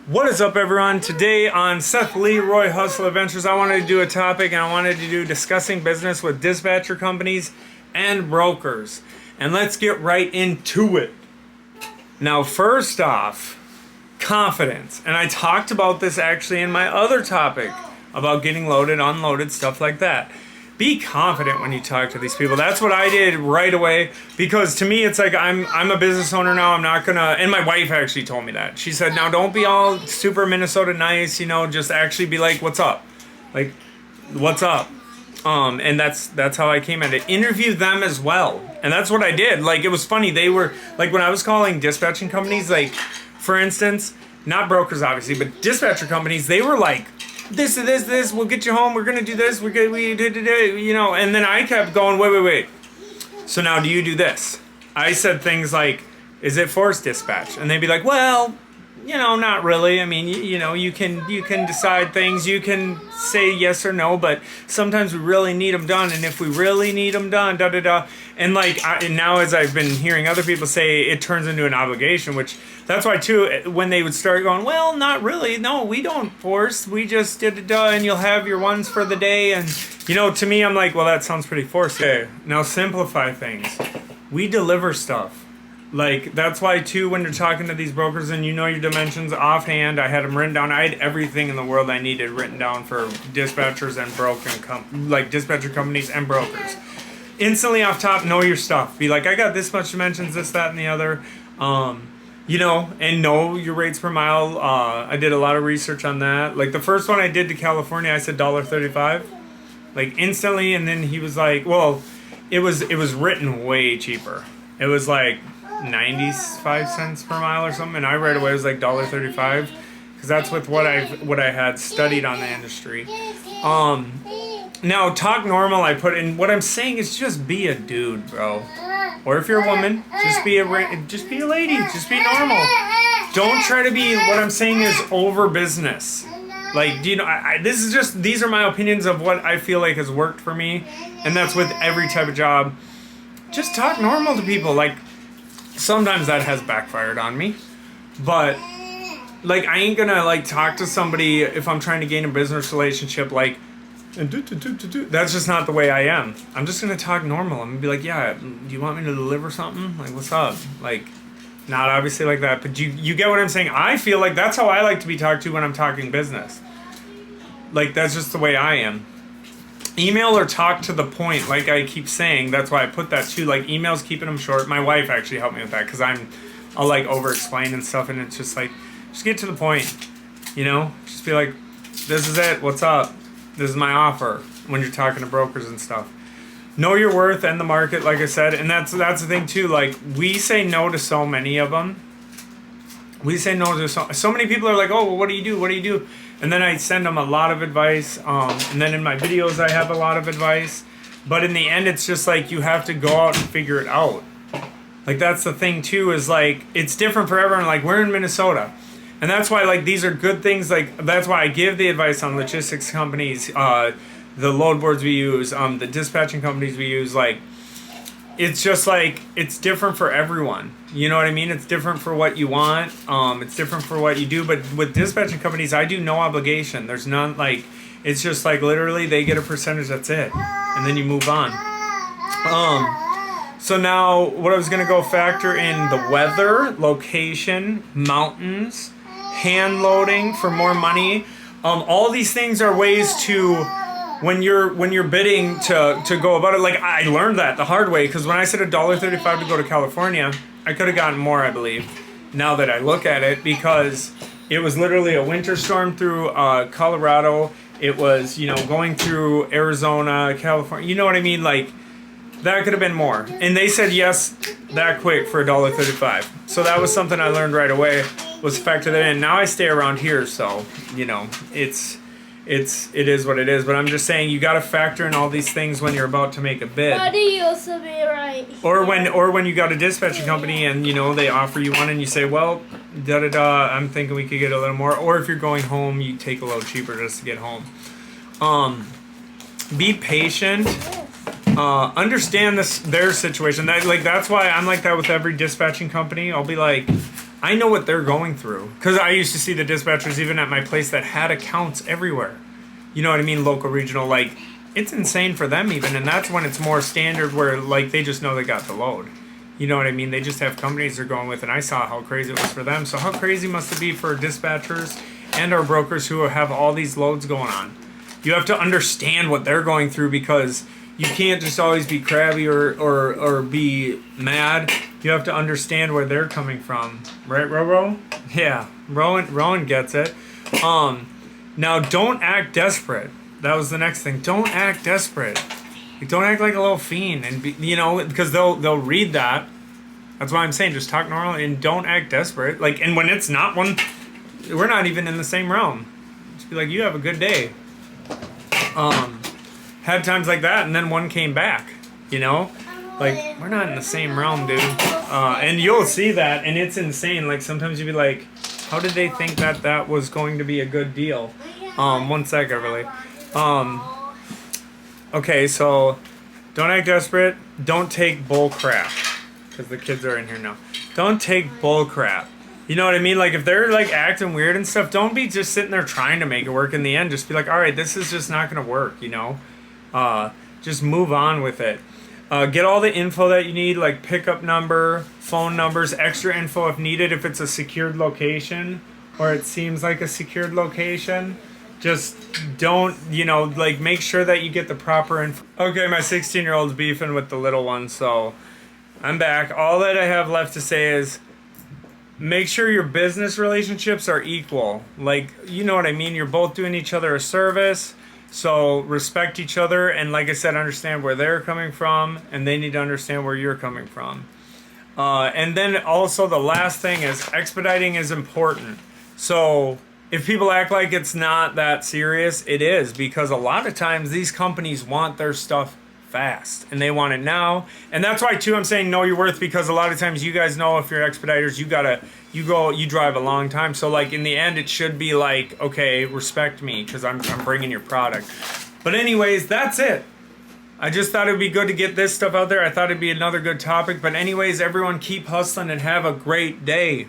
What is up, everyone? Today on Seth Leroy Hustle Adventures, I wanted to do a topic, and I wanted to do discussing business with dispatcher companies and brokers. And let's get right into it. Now, first off, confidence. And I talked about this actually in my other topic about getting loaded, unloaded, stuff like that. Be confident when you talk to these people. That's what I did right away, because to me it's like I'm a business owner now. I'm not gonna, and my wife actually told me that. She said, now don't be all super Minnesota nice, just actually be like, what's up? Like, what's up? And that's how I came at it. Interview them as well. And that's what I did. Like, it was funny. They were, like, when I was calling dispatching companies, like, for instance, not brokers obviously, but dispatcher companies, they were like, this, we'll get you home, we're gonna do this, and then I kept going, wait. So now do you do this? I said things like, is it forced dispatch? And they'd be like, well, not really. I mean, you can decide things, you can say yes or no, but sometimes we really need them done, and if we really need them done, and like, and now as I've been hearing other people say, it turns into an obligation, which that's why too, when they would start going, well, not really, no, we don't force, we just and you'll have your ones for the day, and to me, I'm like, well, that sounds pretty forced. Okay, now simplify things. We deliver stuff. Like, that's why too, when you're talking to these brokers and your dimensions offhand, I had them written down. I had everything in the world I needed written down for dispatchers and dispatcher companies and brokers. Instantly off top, know your stuff. Be like, I got this much dimensions, this, that, and the other. And know your rates per mile. I did a lot of research on that. Like, the first one I did to California, I said $1.35. Like, instantly, and then he was like, well, it was written way cheaper. It was like 95 cents per mile or something, and I right away was like $1.35, because that's with what I had studied on the industry. Now, talk normal, I put in, what I'm saying is just be a dude, bro. Or if you're a woman, just be a lady, just be normal. Don't try to be, what I'm saying is over business. Like, these are my opinions of what I feel like has worked for me, and that's with every type of job. Just talk normal to people. Like, sometimes that has backfired on me, but like, I ain't gonna like talk to somebody if I'm trying to gain a business relationship like, that's just not the way I am. I'm just gonna talk normal. I'm gonna be like, yeah, do you want me to deliver something? Like, what's up? Like, not obviously like that, but you get what I'm saying? I feel like that's how I like to be talked to when I'm talking business. Like, that's just the way I am. Email or talk to the point, like I keep saying. That's why I put that too. Like, emails, keeping them short. My wife actually helped me with that, because I'll like over explain and stuff, and it's just like, just get to the point. Just be like, this is it. What's up? This is my offer. When you're talking to brokers and stuff, know your worth and the market, like I said, and that's the thing too. Like, we say no to so many of them. We say no to so many people are like, oh, well, what do you do? What do you do? And then I send them a lot of advice. And then in my videos, I have a lot of advice. But in the end, it's just like, you have to go out and figure it out. Like, that's the thing too, is like, it's different for everyone. Like, we're in Minnesota. And that's why, like, these are good things. Like, that's why I give the advice on logistics companies, the load boards we use, the dispatching companies we use. Like, it's just like, it's different for everyone. You know what I mean? It's different for what you want. It's different for what you do. But with dispatching companies, I do no obligation. There's none. Like, it's just like, literally, they get a percentage. That's it, and then you move on. So now, what I was gonna go factor in the weather, location, mountains, hand loading for more money. All these things are ways to, when you're bidding, to go about it. Like, I learned that the hard way, because when I said $1.35 to go to California, I could have gotten more, I believe, now that I look at it, because it was literally a winter storm through Colorado. It was, going through Arizona, California. You know what I mean? Like, that could have been more. And they said yes that quick for $1.35. So that was something I learned right away, was factor that in. Now I stay around here, so, it is what it is. But I'm just saying, you got to factor in all these things when you're about to make a bid. Daddy used to be right. Or when you got a dispatching company and they offer you one and you say, well, I'm thinking we could get a little more. Or if you're going home, you take a little cheaper just to get home. Be patient. understand their situation. That's why I'm like that with every dispatching company. I'll be like, I know what they're going through, because I used to see the dispatchers even at my place that had accounts everywhere. You know what I mean? Local, regional, like it's insane for them even, and that's when it's more standard where like they just know they got the load. You know what I mean? They just have companies they're going with, and I saw how crazy it was for them. So how crazy must it be for dispatchers and our brokers who have all these loads going on? You have to understand what they're going through, because you can't just always be crabby or be mad. You have to understand where they're coming from. Right, Ro? Yeah, Rowan gets it. Now don't act desperate. That was the next thing. Don't act desperate. Like, don't act like a little fiend, and because they'll read that. That's why I'm saying just talk normal and don't act desperate. Like, and when it's not one, we're not even in the same realm. Just be like, you have a good day. Had times like that, and then one came back. Like we're not in the same realm, dude. And you'll see that, and it's insane. Like sometimes you'll be like, how did they think that was going to be a good deal? One sec, Everly. Okay, so don't act desperate. Don't take bull crap, because the kids are in here now. Don't take bull crap. You know what I mean? Like if they're like acting weird and stuff, don't be just sitting there trying to make it work in the end. Just be like, all right, this is just not gonna work. Just move on with it. Get all the info that you need, like pickup number, phone numbers, extra info if needed, if it's a secured location or it seems like a secured location. Just don't, make sure that you get the proper info. Okay, my 16-year-old's beefing with the little one, so I'm back. All that I have left to say is make sure your business relationships are equal. Like, you know what I mean? You're both doing each other a service. So respect each other, and like I said, understand where they're coming from, and they need to understand where you're coming from. And then also the last thing is expediting is important. So if people act like it's not that serious, it is, because a lot of times these companies want their stuff fast and they want it now. And that's why too I'm saying know your worth, because a lot of times you guys know if you're expediters, you drive a long time. So like in the end it should be like, okay, respect me because I'm bringing your product. But anyways, that's it. I just thought it'd be good to get this stuff out there. I thought it'd be another good topic. But anyways, everyone keep hustling and have a great day.